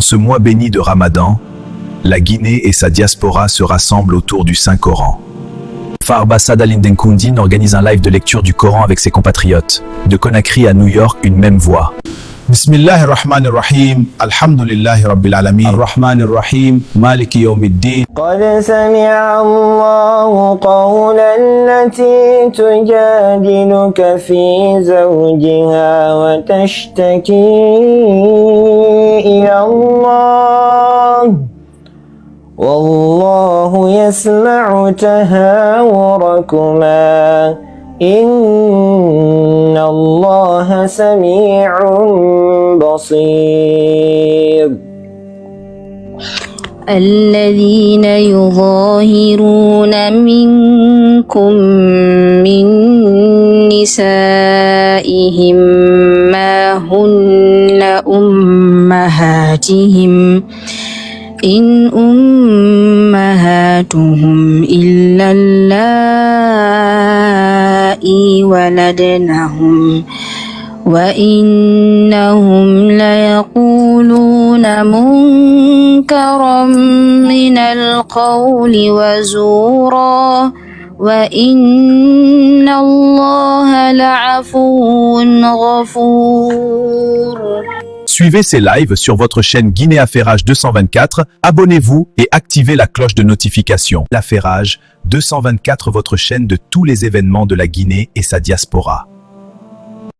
ce mois béni de Ramadan, la Guinée et sa diaspora se rassemblent autour du Saint-Coran. Farba Sadal Ndenkoundine organise un live de lecture du Coran avec ses compatriotes. De Conakry à New York, une même voix. Bismillahir Rahmanir Rahim, Alhamdulillahi Rabbil Alamin, Ar-Rahmanir Rahim, Maliki Yawmiddin. قد سمع الله قول التي تجادلك في زوجها وتشتكي إلى الله والله يسمع تهاوركما إن الله سميع بصير. الذين يظاهرون منكم من نسائهم ما هن أمهاتهم إن أمهاتهم إلا اللائي ولدنهم وإنهم ليقولون منكرا من القول وزورا وإن الله لعفو غفور. Suivez ces lives sur votre chaîne Guinée Affairage 224, abonnez-vous et activez la cloche de notification. L'Affairage 224, votre chaîne de tous les événements de la Guinée et sa diaspora.